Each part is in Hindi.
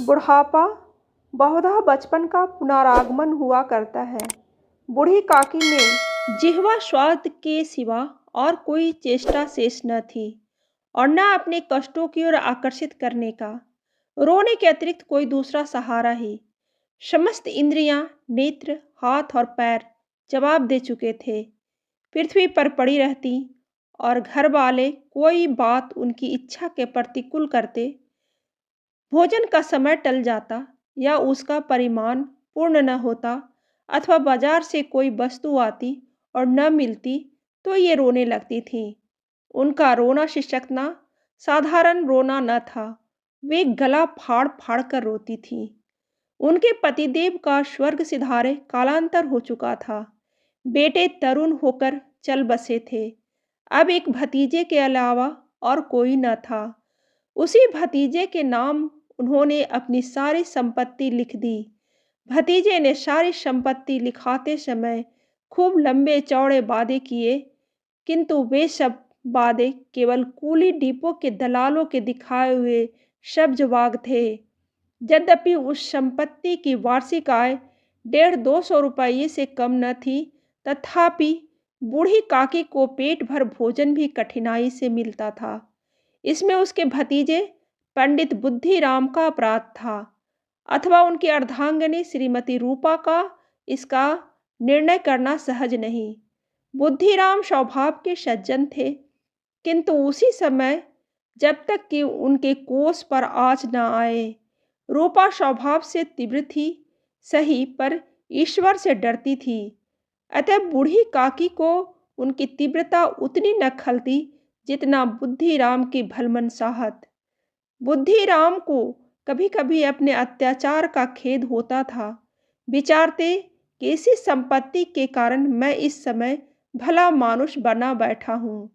बुढ़ापा बहुधा बचपन का पुनरागमन हुआ करता है। बूढ़ी काकी में जिह्वा स्वाद के सिवा और कोई चेष्टा शेष न थी और न अपने कष्टों की ओर आकर्षित करने का। रोने के अतिरिक्त कोई दूसरा सहारा ही। समस्त इंद्रियां, नेत्र, हाथ और पैर जवाब दे चुके थे। पृथ्वी पर पड़ी रहती और घर वाले कोई बात उनकी इच्छा के प्रतिकूल करते, भोजन का समय टल जाता या उसका परिमाण पूर्ण न होता अथवा बाजार से कोई वस्तु आती और न मिलती तो ये रोने लगती थी। उनका रोना शिशकना साधारण रोना न था, वे गला फाड़ फाड़ कर रोती थी। उनके पतिदेव का स्वर्ग सिधारे कालांतर हो चुका था। बेटे तरुण होकर चल बसे थे। अब एक भतीजे के अलावा और कोई न था। उसी भतीजे के नाम उन्होंने अपनी सारी संपत्ति लिख दी। भतीजे ने सारी संपत्ति लिखाते समय खूब लंबे चौड़े वादे किए, किंतु वे सब वादे केवल कूली डिपो के दलालों के दिखाए हुए सब्जवाग थे। यद्यपि उस संपत्ति की वार्षिक आय 150-200 रुपये से कम न थी, तथापि बूढ़ी काकी को पेट भर भोजन भी कठिनाई से मिलता था। इसमें उसके भतीजे पंडित बुद्धिराम का अपराध था अथवा उनकी अर्धांगिनी श्रीमती रूपा का इसका निर्णय करना सहज नहीं। बुद्धिराम स्वभाव के सज्जन थे, किंतु उसी समय जब तक कि उनके कोष पर आँच न आए। रूपा स्वभाव से तीव्र थी सही, पर ईश्वर से डरती थी। अतः बूढ़ी काकी को उनकी तीव्रता उतनी न खलती जितना बुद्धिराम की भलमनसाहत। बुद्धिराम को कभी कभी अपने अत्याचार का खेद होता था। विचारते कि इसी संपत्ति के कारण मैं इस समय भला मानुष बना बैठा हूँ।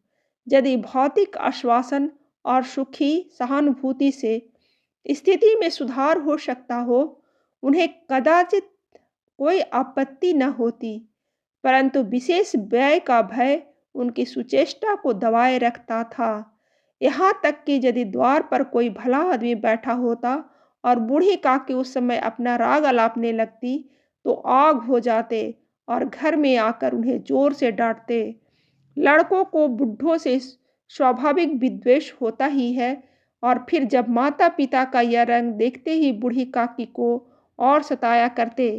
यदि भौतिक आश्वासन और सुखी सहानुभूति से स्थिति में सुधार हो सकता हो, उन्हें कदाचित कोई आपत्ति न होती, परंतु विशेष व्यय का भय उनकी सुचेष्टा को दबाए रखता था। यहाँ तक कि यदि द्वार पर कोई भला आदमी बैठा होता और बूढ़ी काकी उस समय अपना राग अलापने लगती, तो आग हो जाते और घर में आकर उन्हें जोर से डांटते। लड़कों को बुढ़ों से स्वाभाविक विद्वेष होता ही है, और फिर जब माता पिता का यह रंग देखते ही बूढ़ी काकी को और सताया करते।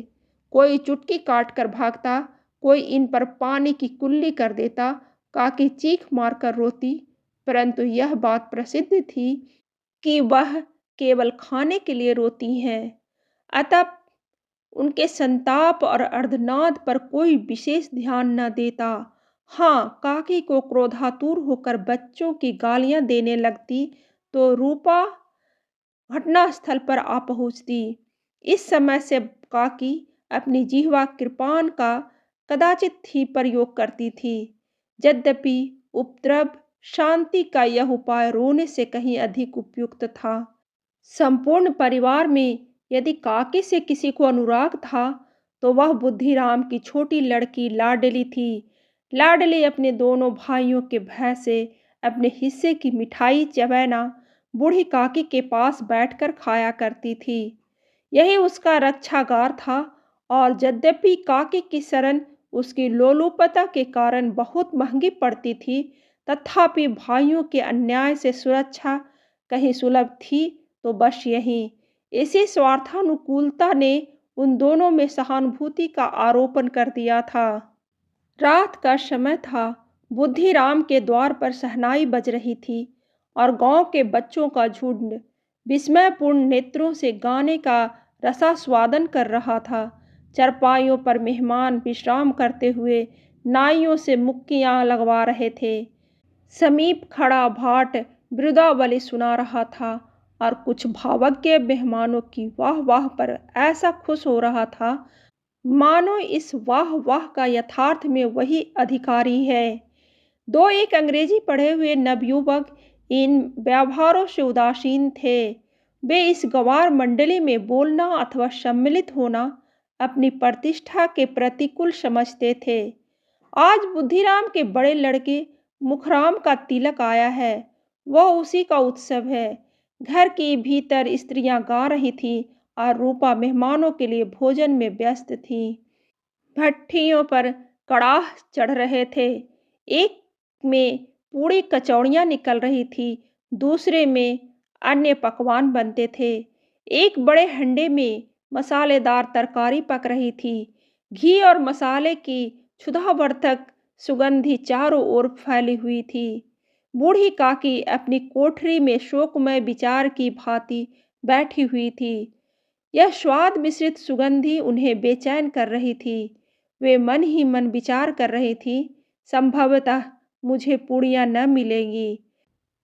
कोई चुटकी काट कर भागता, कोई इन पर पानी की कुल्ली कर देता। काकी चीख मारकर रोती, परंतु यह बात प्रसिद्ध थी कि वह केवल खाने के लिए रोती हैं। अतः उनके संताप और अर्धनाद पर कोई विशेष ध्यान न देता। हाँ, काकी को क्रोधातुर होकर बच्चों की गालियां देने लगती तो रूपा घटनास्थल पर आ पहुंचती। इस समय से काकी अपनी जिह्वा कृपाण का कदाचित ही प्रयोग करती थी। यद्यपि उपद्रव शांति का यह उपाय रोने से कहीं अधिक उपयुक्त था। संपूर्ण परिवार में यदि काकी से किसी को अनुराग था तो वह बुद्धिराम की छोटी लड़की लाडली थी। लाडली अपने दोनों भाइयों के भय से अपने हिस्से की मिठाई चबैना बूढ़ी काकी के पास बैठकर खाया करती थी। यही उसका रक्षागार था, और यद्यपि काकी की शरण उसकी लोलुपता के कारण बहुत महंगी पड़ती थी, तथापि भाइयों के अन्याय से सुरक्षा कहीं सुलभ थी तो बस यही। इसी स्वार्थानुकूलता ने उन दोनों में सहानुभूति का आरोपण कर दिया था। रात का समय था। बुद्धिराम के द्वार पर शहनाई बज रही थी और गांव के बच्चों का झुंड विस्मयपूर्ण नेत्रों से गाने का रसास्वादन कर रहा था। चरपाइयों पर मेहमान विश्राम करते हुए नाइयों से मुक्कियां लगवा रहे थे। समीप खड़ा भाट बिरुदावली सुना रहा था और कुछ भावज्ञ मेहमानों की वाह वाह पर ऐसा खुश हो रहा था मानो इस वाह वाह का यथार्थ में वही अधिकारी है। दो एक अंग्रेजी पढ़े हुए नवयुवक इन व्यवहारों से उदासीन थे। वे इस गवार मंडली में बोलना अथवा सम्मिलित होना अपनी प्रतिष्ठा के प्रतिकूल समझते थे। आज बुद्धिराम के बड़े लड़के मुखराम का तिलक आया है, वह उसी का उत्सव है। घर की भीतर स्त्रियां गा रही थीं और रूपा मेहमानों के लिए भोजन में व्यस्त थी। भट्ठियों पर कड़ाह चढ़ रहे थे। एक में पूड़ी कचौड़ियाँ निकल रही थी, दूसरे में अन्य पकवान बनते थे। एक बड़े हंडे में मसालेदार तरकारी पक रही थी। घी और मसाले की क्षुधावर्धक सुगंधी चारों ओर फैली हुई थी। बूढ़ी काकी अपनी कोठरी में शोकमय विचार की भांति बैठी हुई थी। यह स्वाद मिश्रित सुगंधी उन्हें बेचैन कर रही थी। वे मन ही मन विचार कर रही थी, संभवतः मुझे पूड़ियाँ न मिलेंगी।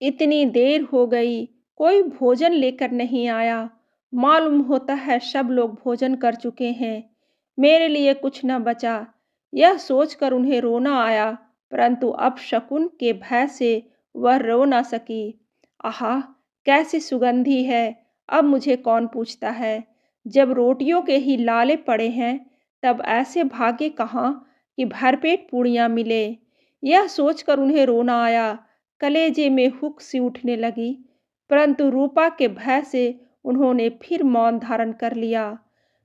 इतनी देर हो गई, कोई भोजन लेकर नहीं आया। मालूम होता है सब लोग भोजन कर चुके हैं। मेरे लिए कुछ न बचा। यह सोचकर उन्हें रोना आया, परंतु अपशकुन के भय से वह रो न सकी। आहा! कैसी सुगंधी है, अब मुझे कौन पूछता है। जब रोटियों के ही लाले पड़े हैं, तब ऐसे भाग्य कहाँ कि भरपेट पूड़ियाँ मिले। यह सोचकर उन्हें रोना आया। कलेजे में हुक सी उठने लगी, परंतु रूपा के भय से उन्होंने फिर मौन धारण कर लिया।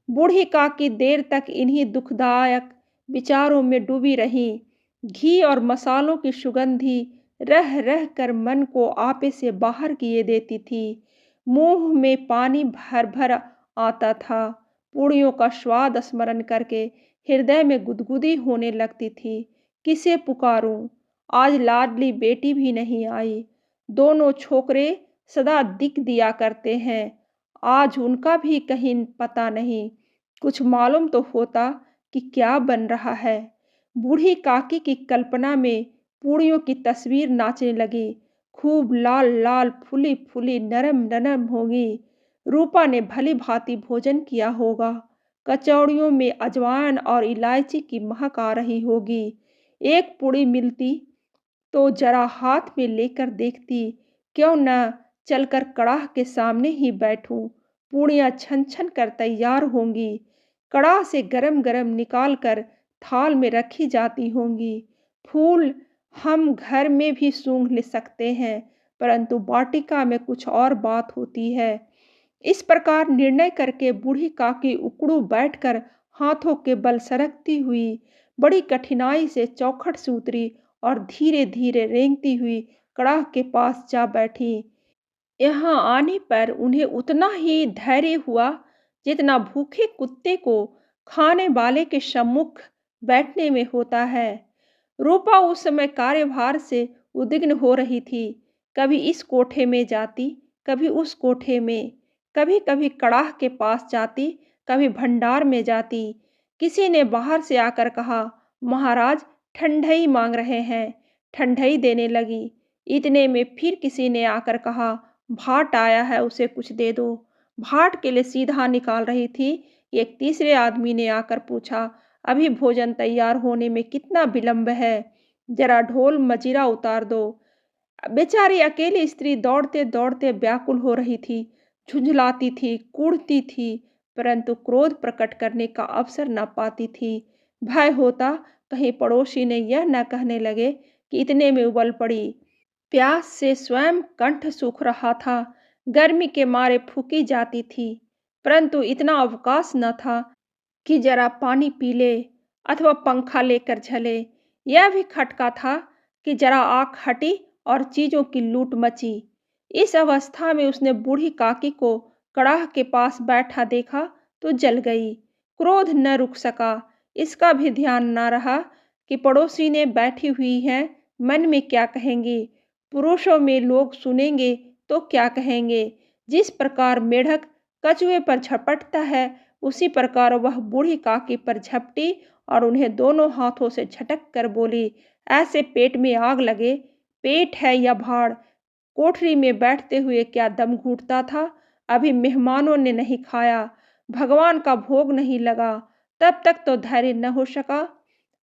बूढ़ी काकी देर तक इन्हीं दुखदायक विचारों में डूबी रहीं। घी और मसालों की सुगंधी रह रह कर मन को आपे से बाहर किए देती थी। मुंह में पानी भर भर आता था। पूड़ियों का स्वाद स्मरण करके हृदय में गुदगुदी होने लगती थी। किसे पुकारूं? आज लाडली बेटी भी नहीं आई। दोनों छोकरे सदा दिख दिया करते हैं, आज उनका भी कहीं पता नहीं। कुछ मालूम तो होता कि क्या बन रहा है। बूढ़ी काकी की कल्पना में पूड़ियों की तस्वीर नाचने लगी। खूब लाल लाल फूली फूली नरम नरम होगी। रूपा ने भली भांति भोजन किया होगा। कचौड़ियों में अजवाइन और इलायची की महक आ रही होगी। एक पूड़ी मिलती तो जरा हाथ में लेकर देखती, क्यों न चलकर कड़ाह के सामने ही बैठूं। पूड़ियाँ छन छन कर तैयार होंगी, कड़ाह से गरम गरम निकाल कर थाल में रखी जाती होंगी। फूल हम घर में भी सूंघ ले सकते हैं, परंतु वाटिका में कुछ और बात होती है। इस प्रकार निर्णय करके बूढ़ी काकी उकड़ू बैठकर हाथों के बल सरकती हुई बड़ी कठिनाई से चौखट से उतरी और धीरे धीरे रेंगती हुई कड़ाह के पास जा बैठी। यहाँ आने पर उन्हें उतना ही धैर्य हुआ जितना भूखे कुत्ते को खाने वाले के सम्मुख बैठने में होता है। रूपा उस समय कार्यभार से उद्विग्न हो रही थी। कभी इस कोठे में जाती, कभी उस कोठे में, कभी कभी कड़ाह के पास जाती, कभी भंडार में जाती। किसी ने बाहर से आकर कहा, महाराज ठंडई मांग रहे हैं। ठंडई देने लगी। इतने में फिर किसी ने आकर कहा, भाट आया है, उसे कुछ दे दो। भाट के लिए सीधा निकाल रही थी, एक तीसरे आदमी ने आकर पूछा, अभी भोजन तैयार होने में कितना विलंब है, जरा ढोल मजीरा उतार दो। बेचारी अकेली स्त्री दौड़ते दौड़ते व्याकुल हो रही थी, झुंझलाती थी, कूढ़ती थी, परंतु क्रोध प्रकट करने का अवसर न पाती थी। भय होता कहीं पड़ोसी ने यह न कहने लगे कि इतने में उबल पड़ी। प्यास से स्वयं कंठ सूख रहा था, गर्मी के मारे फूकी जाती थी, परंतु इतना अवकाश न था कि जरा पानी पी ले अथवा पंखा लेकर झले। यह भी खटका था कि जरा आँख हटी और चीज़ों की लूट मची। इस अवस्था में उसने बूढ़ी काकी को कड़ाह के पास बैठा देखा तो जल गई। क्रोध न रुक सका। इसका भी ध्यान न रहा कि पड़ोसी ने बैठी हुई हैं, मन में क्या कहेंगे। पुरुषों में लोग सुनेंगे तो क्या कहेंगे। जिस प्रकार मेढक कछुए पर झपटता है, उसी प्रकार वह बूढ़ी काकी पर झपटी और उन्हें दोनों हाथों से झटक कर बोली, ऐसे पेट में आग लगे। पेट है या भाड़, कोठरी में बैठते हुए क्या दम घुटता था। अभी मेहमानों ने नहीं खाया, भगवान का भोग नहीं लगा, तब तक तो धैर्य न हो सका।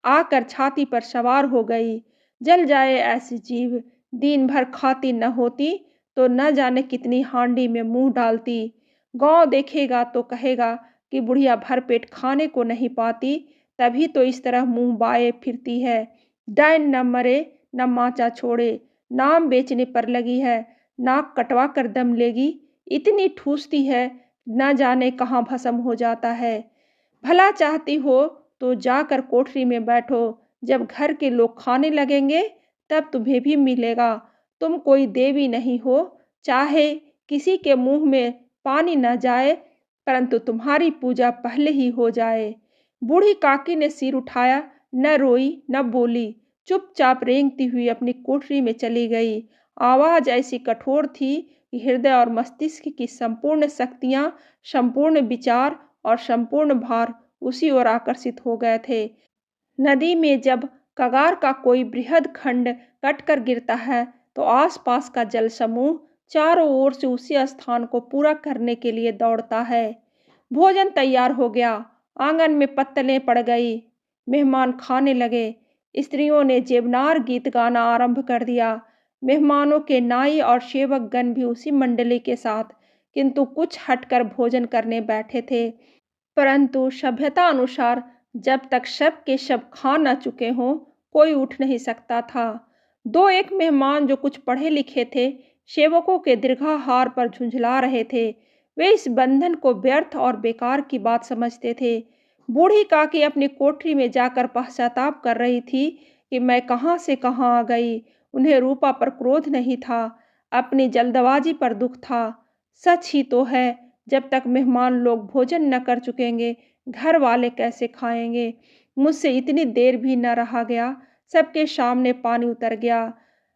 आकर छाती पर सवार हो गई। जल जाए ऐसी जीव, दिन भर खाती न होती तो न जाने कितनी हांडी में मुंह डालती। गांव देखेगा तो कहेगा कि बुढ़िया भर पेट खाने को नहीं पाती, तभी तो इस तरह मुंह बाए फिरती है। डाइन न मरे न माचा छोड़े, नाम बेचने पर लगी है। नाक कटवा कर दम लेगी, इतनी ठूसती है, न जाने कहाँ भस्म हो जाता है। भला चाहती हो तो जाकर कोठरी में बैठो, जब घर के लोग खाने लगेंगे तब तुम्हें भी मिलेगा। तुम कोई देवी नहीं हो, चाहे किसी के मुंह में पानी न जाए, परंतु तुम्हारी पूजा पहले ही हो जाए। बूढ़ी काकी ने सिर उठाया, न रोई न बोली, चुपचाप रेंगती हुई अपनी कोठरी में चली गई। आवाज ऐसी कठोर थी कि हृदय और मस्तिष्क की संपूर्ण शक्तियां, संपूर्ण विचार और संपूर्ण भार उसी ओर आकर्षित हो गए थे। नदी में जब कगार का कोई बृहद खंड कटकर गिरता है, तो आसपास का जल समूह चारों ओर से उसी स्थान को पूरा करने के लिए दौड़ता है। भोजन तैयार हो गया, आंगन में पत्तलें पड़ गई, मेहमान खाने लगे। स्त्रियों ने जेबनार गीत गाना आरंभ कर दिया। मेहमानों के नाई और सेवकगण भी उसी मंडली के साथ, किंतु कुछ हटकर भोजन करने बैठे थे। परंतु सभ्यता अनुसार जब तक सब के सब खा न चुके हों, कोई उठ नहीं सकता था। दो एक मेहमान जो कुछ पढ़े लिखे थे, सेवकों के दीर्घाहार पर झुंझला रहे थे। वे इस बंधन को व्यर्थ और बेकार की बात समझते थे। बूढ़ी काकी अपनी कोठरी में जाकर पश्चाताप कर रही थी कि मैं कहाँ से कहाँ आ गई। उन्हें रूपा पर क्रोध नहीं था, अपनी जल्दबाजी पर दुख था। सच ही तो है, जब तक मेहमान लोग भोजन न कर चुकेंगे, घर वाले कैसे खाएंगे। मुझसे इतनी देर भी न रहा गया, सबके सामने पानी उतर गया।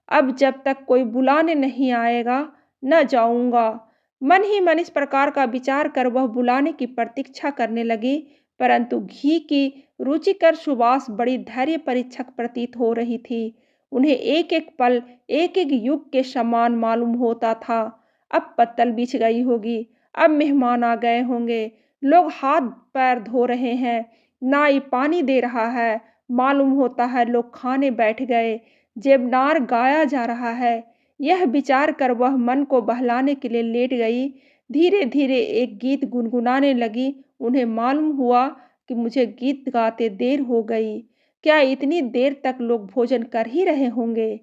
अब जब तक कोई बुलाने नहीं आएगा, न जाऊंगा। मन ही मन इस प्रकार का विचार कर वह बुलाने की प्रतीक्षा करने लगी, परंतु घी की रुचिकर सुवास बड़ी धैर्य परीक्षक प्रतीत हो रही थी। उन्हें एक एक पल एक एक युग के समान मालूम होता था। अब पत्तल बिछ गई होगी, अब मेहमान आ गए होंगे, लोग हाथ पैर धो रहे हैं, नाई पानी दे रहा है, मालूम होता है लोग खाने बैठ गए, जेबनार गाया जा रहा है। यह विचार कर वह मन को बहलाने के लिए लेट गई। धीरे धीरे एक गीत गुनगुनाने लगी। उन्हें मालूम हुआ कि मुझे गीत गाते देर हो गई। क्या इतनी देर तक लोग भोजन कर ही रहे होंगे।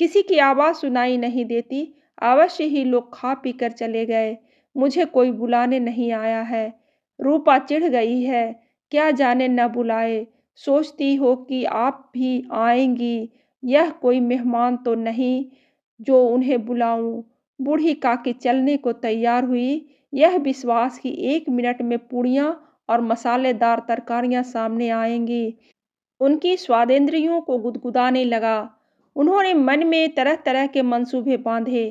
किसी की आवाज़ सुनाई नहीं देती। अवश्य ही लोग खा पी कर चले गए। मुझे कोई बुलाने नहीं आया है। रूपा चिढ़ गई है, क्या जाने न बुलाए। सोचती हो कि आप भी आएंगी, यह कोई मेहमान तो नहीं जो उन्हें बुलाऊं। बूढ़ी काकी चलने को तैयार हुई, यह विश्वास कि 1 मिनट में पूड़ियाँ और मसालेदार तरकारियाँ सामने आएंगी उनकी स्वादेंद्रियों को गुदगुदाने लगा। उन्होंने मन में तरह तरह के मंसूबे बांधे।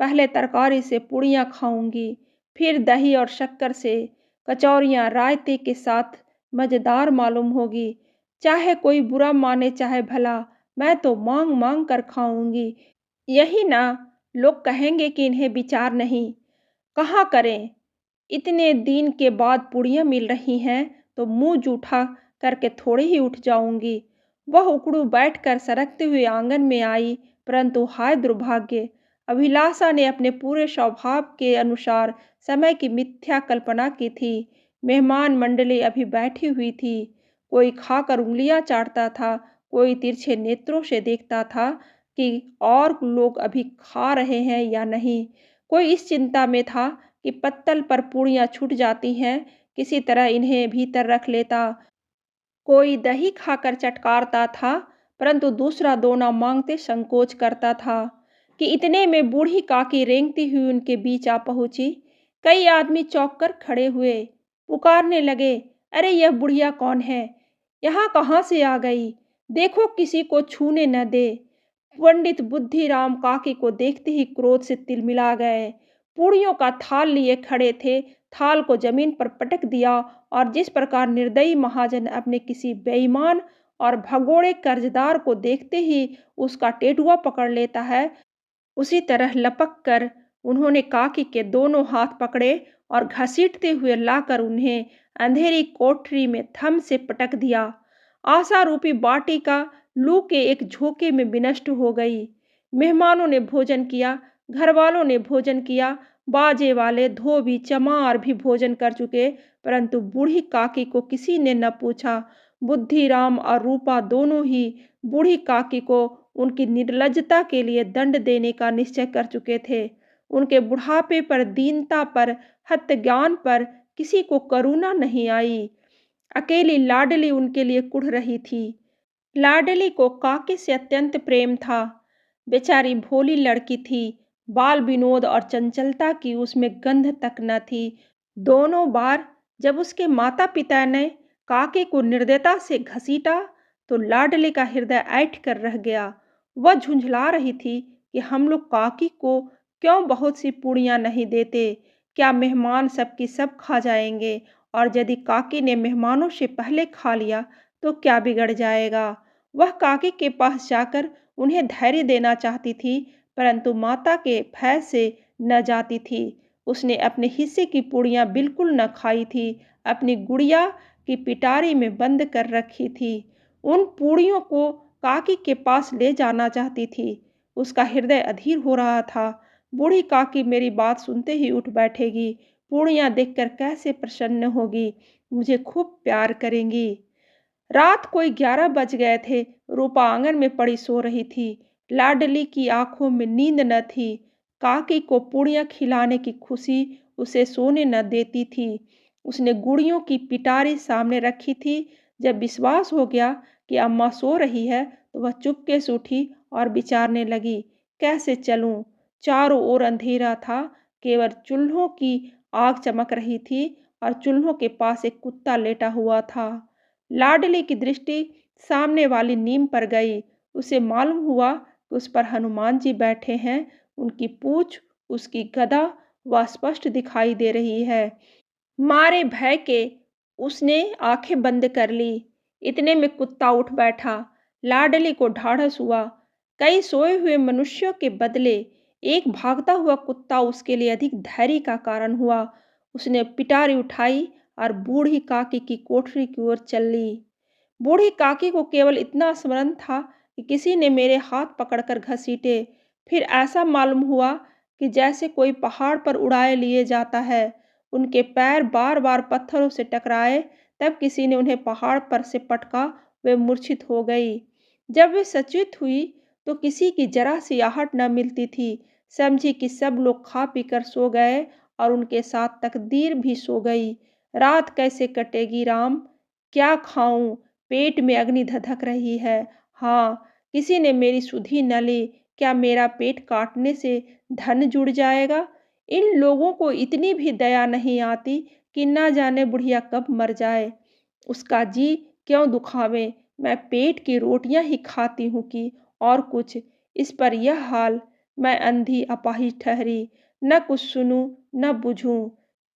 पहले तरकारी से पूड़ियाँ खाऊंगी, फिर दही और शक्कर से कचौरियाँ रायते के साथ मज़ेदार मालूम होगी। चाहे कोई बुरा माने चाहे भला, मैं तो मांग मांग कर खाऊंगी। यही ना, लोग कहेंगे कि इन्हें विचार नहीं। कहाँ करें। इतने दिन के बाद पूड़ियाँ मिल रही हैं, तो मुंह जूठा करके थोड़ी ही उठ जाऊंगी। वह उकड़ू बैठकर सरकते हुए आंगन में आई, परंतु हाय दुर्भाग्य, अभिलाषा ने अपने पूरे स्वभाव के अनुसार समय की मिथ्या कल्पना की थी। मेहमान मंडली अभी बैठी हुई थी। कोई खाकर उंगलियां चाटता था, कोई तिरछे नेत्रों से देखता था कि और लोग अभी खा रहे हैं या नहीं। कोई इस चिंता में था कि पत्तल पर पूड़ियाँ छूट जाती हैं, किसी तरह इन्हें भीतर रख लेता। कोई दही खाकर चटकारता था, परंतु दूसरा दोना मांगते संकोच करता था कि इतने में बूढ़ी काकी रेंगती हुई उनके बीच आ पहुंची। कई आदमी चौंक कर खड़े हुए, पुकारने लगे, अरे यह बुढ़िया कौन है, यहाँ कहाँ से आ गई, देखो किसी को छूने न दे। पंडित बुद्धिराम काकी को देखते ही क्रोध से तिलमिला गए। पूड़ियों का थाल लिए खड़े थे, थाल को जमीन पर पटक दिया और जिस प्रकार निर्दयी महाजन अपने किसी बेईमान और भगोड़े कर्जदार को देखते ही उसका टेटुआ पकड़ लेता है, उसी तरह लपक कर उन्होंने काकी के दोनों हाथ पकड़े और घसीटते हुए लाकर उन्हें अंधेरी कोठरी में थम से पटक दिया। आशा रूपी बाटिका लू के एक झोंके में विनष्ट हो गई। मेहमानों ने भोजन किया, घर वालों ने भोजन किया, बाजे वाले धोबी चमार भी भोजन कर चुके, परंतु बूढ़ी काकी को किसी ने न पूछा। बुद्धिराम और रूपा दोनों ही बूढ़ी काकी को उनकी निर्लज्जता के लिए दंड देने का निश्चय कर चुके थे। उनके बुढ़ापे पर, दीनता पर, हत्याज्ञान पर किसी को करुणा नहीं आई। अकेली लाडली उनके लिए कुढ़ रही थी। लाडली को काके से अत्यंत प्रेम था। बेचारी भोली लड़की थी। बाल विनोद और चंचलता की उसमें गंध तक न थी। दोनों बार जब उसके माता पिता ने काके को निर्दयता से घसीटा तो लाडली का हृदय ऐंठ कर रह गया। वह झुंझला रही थी कि हम लोग काकी को क्यों बहुत सी पूड़ियाँ नहीं देते। क्या मेहमान सबकी सब खा जाएंगे, और यदि काकी ने मेहमानों से पहले खा लिया तो क्या बिगड़ जाएगा। वह काकी के पास जाकर उन्हें धैर्य देना चाहती थी, परंतु माता के भय से न जाती थी। उसने अपने हिस्से की पूड़ियाँ बिल्कुल न खाई थी, अपनी गुड़िया की पिटारी में बंद कर रखी थी। उन पूड़ियों को काकी के पास ले जाना चाहती थी। उसका हृदय अधीर हो रहा था। बूढ़ी काकी मेरी बात सुनते ही उठ बैठेगी, पूड़ियाँ देखकर कैसे प्रसन्न होगी, मुझे खूब प्यार करेंगी। रात कोई 11 बज गए थे। रूपा आंगन में पड़ी सो रही थी। लाडली की आंखों में नींद न थी। काकी को पूड़ियाँ खिलाने की खुशी उसे सोने न देती थी। उसने गुड़ियों की पिटारी सामने रखी थी। जब विश्वास हो गया कि अम्मा सो रही है तो वह चुपके से उठी और विचारने लगी, कैसे चलूं। चारों ओर अंधेरा था, केवल चूल्हों की आग चमक रही थी और चूल्हों के पास एक कुत्ता लेटा हुआ था। लाडली की दृष्टि सामने वाली नीम पर गई। उसे मालूम हुआ कि उस पर हनुमान जी बैठे हैं। उनकी पूंछ, उसकी गदा वह स्पष्ट दिखाई दे रही है। मारे भय के उसने आंखें बंद कर ली। इतने में कुत्ता उठ बैठा। लाडली को ढाढ़स हुआ। कई सोए हुए मनुष्यों के बदले एक भागता हुआ कुत्ता उसके लिए अधिक धैर्य का कारण हुआ। उसने पिटारी उठाई और बूढ़ी काकी की कोठरी की ओर चल ली। बूढ़ी काकी को केवल इतना स्मरण था कि किसी ने मेरे हाथ पकड़कर घसीटे। फिर ऐसा मालूम हुआ कि जैसे कोई पहाड़ पर उड़ाए लिए जाता है। उनके पैर बार बार पत्थरों से टकराए, तब किसी ने उन्हें पहाड़ पर से पटका। वे मूर्छित हो गई। जब वे सचेत हुई तो किसी की जरा सी आहट न मिलती थी। समझी कि सब लोग खा पीकर सो गए और उनके साथ तकदीर भी सो गई। रात कैसे कटेगी राम, क्या खाऊं, पेट में अग्नि धधक रही है। हाँ, किसी ने मेरी सुधि न ली। क्या मेरा पेट काटने से धन जुड़ जाएगा। इन लोगों को इतनी भी दया नहीं आती कि ना जाने बुढ़िया कब मर जाए। उसका जी क्यों दुखावे। मैं पेट की रोटियां ही खाती हूँ कि और कुछ। इस पर यह हाल, मैं अंधी अपाहिज ठहरी, न कुछ सुनूं न बुझूं।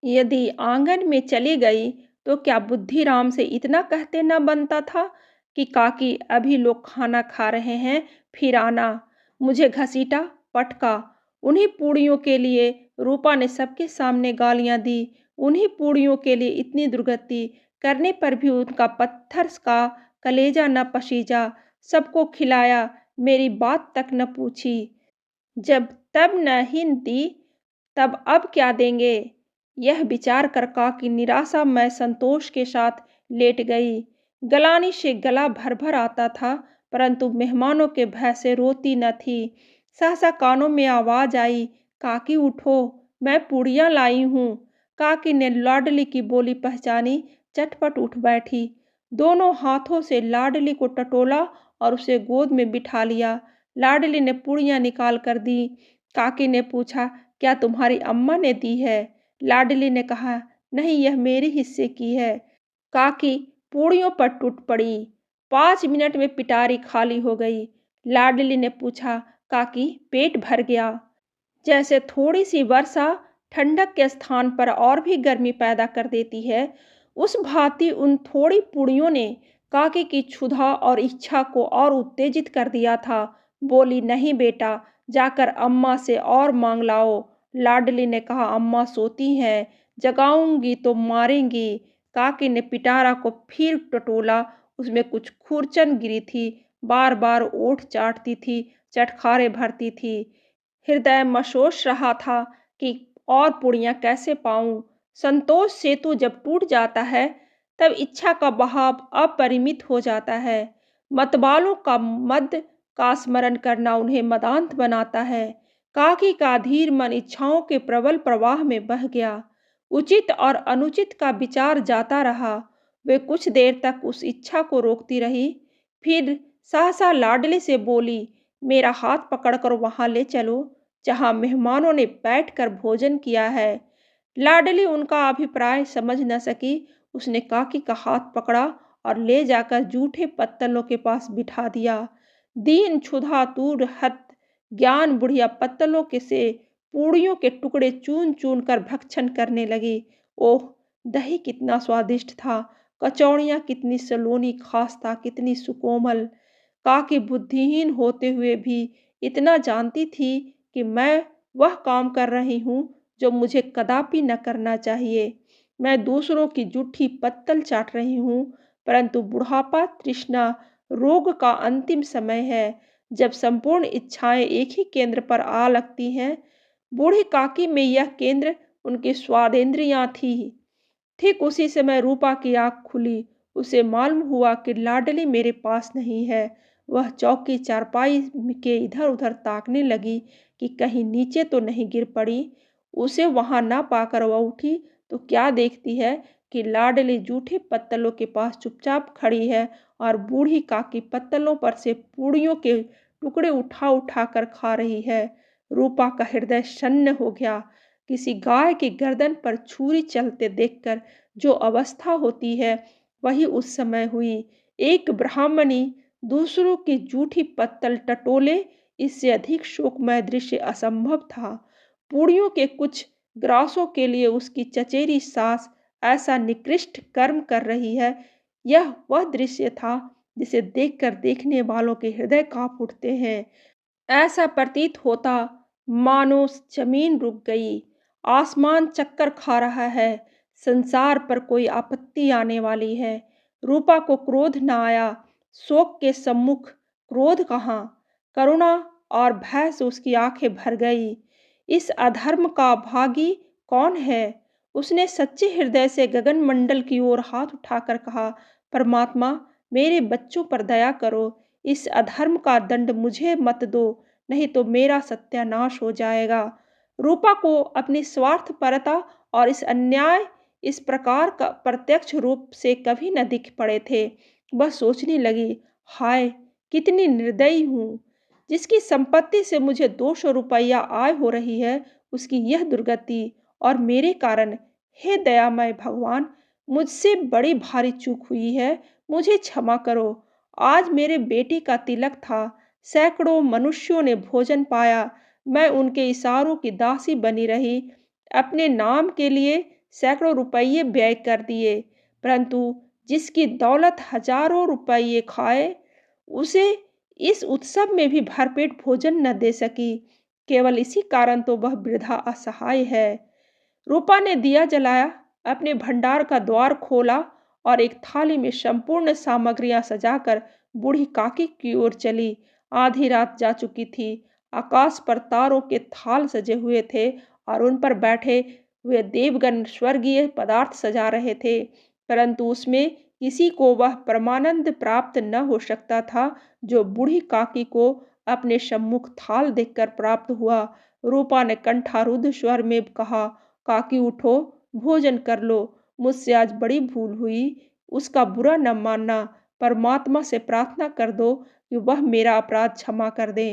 यदि आंगन में चली गई तो क्या बुद्धिराम से इतना कहते न बनता था कि काकी अभी लोग खाना खा रहे हैं, फिर आना। मुझे घसीटा, पटका। उन्हीं पूड़ियों के लिए रूपा ने सबके सामने गालियां दी। उन्हीं पूड़ियों के लिए इतनी दुर्गति करने पर भी उनका पत्थर का कलेजा न पसीजा। सबको खिलाया, मेरी बात तक न पूछी। जब तब नहीं दी, तब अब क्या देंगे। यह विचार कर काकी निराशा में संतोष के साथ लेट गई। गलानी से गला भर भर आता था, परंतु मेहमानों के भय से रोती न थी। सहसा कानों में आवाज आई, काकी उठो, मैं पूड़ियाँ लाई हूँ। काकी ने लाडली की बोली पहचानी, चटपट उठ बैठी। दोनों हाथों से लाडली को टटोला और उसे गोद में बिठा लिया। लाडली ने पूड़ियाँ निकाल कर दी। काकी ने पूछा, क्या तुम्हारी अम्मा ने दी है। लाडली ने कहा, नहीं, यह मेरे हिस्से की है। काकी पूड़ियों पर टूट पड़ी। 5 मिनट में पिटारी खाली हो गई। लाडली ने पूछा, काकी पेट भर गया। जैसे थोड़ी सी वर्षा ठंडक के स्थान पर और भी गर्मी पैदा कर देती है, उस भांति उन थोड़ी पूड़ियों ने काकी की क्षुधा और इच्छा को और उत्तेजित कर दिया था। बोली, नहीं बेटा, जाकर अम्मा से और मांग लाओ। लाडली ने कहा, अम्मा सोती हैं, जगाऊंगी तो मारेंगी। काकी ने पिटारा को फिर टटोला। उसमें कुछ खुरचन गिरी थी। बार बार ओठ चाटती थी, चटखारे भरती थी। हृदय मशोष रहा था कि और पूड़ियाँ कैसे पाऊं। संतोष सेतु जब टूट जाता है तब इच्छा का बहाव अपरिमित हो जाता है। मतवालों का मद का स्मरण करना उन्हें मदान्त बनाता है। काकी का धीर मन इच्छाओं के प्रबल प्रवाह में बह गया। उचित और अनुचित का विचार जाता रहा। वे कुछ देर तक उस इच्छा को रोकती रही, फिर सहसा लाडले से बोली, मेरा हाथ पकड़कर वहां ले चलो जहां मेहमानों ने बैठकर भोजन किया है। लाडली उनका अभिप्राय समझ न सकी। उसने काकी का हाथ पकड़ा और ले जाकर जूठे पत्तलों के पास बिठा दिया। दीन क्षुधा तूर हत ज्ञान बुढ़िया पत्तलों के से पूड़ियों के टुकड़े चून चून कर भक्षण करने लगी। ओह, दही कितना स्वादिष्ट था, कचौड़ियाँ कितनी सलोनी, खास्ता कितनी सुकोमल। काकी बुद्धिहीन होते हुए भी इतना जानती थी कि मैं वह काम कर रही हूँ जो मुझे कदापि न करना चाहिए। मैं दूसरों की जूठी पत्तल चाट रही हूँ, परंतु बुढ़ापा तृष्णा रोग का अंतिम समय है, जब संपूर्ण इच्छाएं एक ही केंद्र पर आ लगती हैं। बूढ़ी काकी में यह केंद्र उनकी स्वादेंद्रियां थी। ठीक उसी समय रूपा की आंख खुली। उसे मालूम हुआ कि लाडली मेरे पास नहीं है। वह चौकी चारपाई के इधर उधर ताकने लगी कि कहीं नीचे तो नहीं गिर पड़ी। उसे वहां न पाकर वह उठी तो क्या देखती है कि लाडली जूठे पत्तलों के पास चुपचाप खड़ी है और बूढ़ी काकी पत्तलों पर से पूड़ियों के टुकड़े उठा उठा कर खा रही है। रूपा का हृदय शन्न हो गया। किसी गाय की गर्दन पर छुरी चलते देखकर जो अवस्था होती है, वही उस समय हुई। एक ब्राह्मणी दूसरों की जूठी पत्तल टटोले, इससे अधिक शोकमय दृश्य असंभव था। पूड़ियों के कुछ ग्रासों के लिए उसकी चचेरी सास ऐसा निकृष्ट कर्म कर रही है, यह वह दृश्य था जिसे देखकर देखने वालों के हृदय कांप उठते हैं। ऐसा प्रतीत होता मानो जमीन रुक गई, आसमान चक्कर खा रहा है, संसार पर कोई आपत्ति आने वाली है। रूपा को क्रोध न आया। शोक के सम्मुख क्रोध कहाँ, करुणा और भय से उसकी आंखें भर गई। इस अधर्म का भागी कौन है? उसने सच्चे हृदय से गगन मंडल की ओर हाथ उठाकर कहा, परमात्मा, मेरे बच्चों पर दया करो। इस अधर्म का दंड मुझे मत दो, नहीं तो मेरा सत्यानाश हो जाएगा। रूपा को अपनी स्वार्थपरता और इस अन्याय इस प्रकार का प्रत्यक्ष रूप से कभी न दिख पड़े थे। वह सोचने लगी, हाय, कितनी निर्दयी हूँ। जिसकी संपत्ति से मुझे 200 रुपया आय हो रही है, उसकी यह दुर्गति और मेरे कारण। हे दयामय भगवान, मुझसे बड़ी भारी चूक हुई है, मुझे क्षमा करो। आज मेरे बेटे का तिलक था, सैकड़ों मनुष्यों ने भोजन पाया, मैं उनके इशारों की दासी बनी रही, अपने नाम के लिए सैकड़ों रुपये व्यय कर दिए, परंतु जिसकी दौलत हजारों रुपये खाए, उसे इस उत्सव में भी भरपेट भोजन न दे सकी। केवल इसी कारण तो वह वृद्धा असहाय है। रूपा ने दिया जलाया, अपने भंडार का द्वार खोला और एक थाली में संपूर्ण सामग्रियां सजाकर बूढ़ी काकी की ओर चली। आधी रात जा चुकी थी। आकाश पर तारों के थाल सजे हुए थे और उन पर बैठे हुए देवगण स्वर्गीय पदार्थ सजा रहे थे, परंतु उसमें किसी को वह परमानंद प्राप्त न हो सकता था जो बूढ़ी काकी को अपने सम्मुख थाल देखकर प्राप्त हुआ। रूपा ने कंठारुद्ध स्वर में कहा, काकी उठो, भोजन कर लो। मुझसे आज बड़ी भूल हुई, उसका बुरा न मानना। परमात्मा से प्रार्थना कर दो कि वह मेरा अपराध क्षमा कर दे।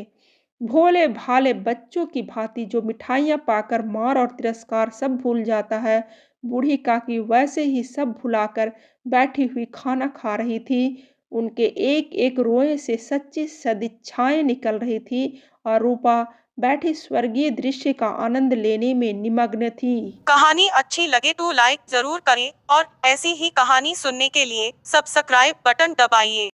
भोले भाले बच्चों की भांति जो मिठाइयाँ पाकर मार और तिरस्कार सब भूल जाता है, बूढ़ी काकी वैसे ही सब भुलाकर बैठी हुई खाना खा रही थी। उनके एक एक रोए से सच्ची सदिच्छाएं निकल रही थी और रूपा बैठी स्वर्गीय दृश्य का आनंद लेने में निमग्न थी। कहानी अच्छी लगे तो लाइक जरूर करें और ऐसी ही कहानी सुनने के लिए सब्सक्राइब बटन दबाइए।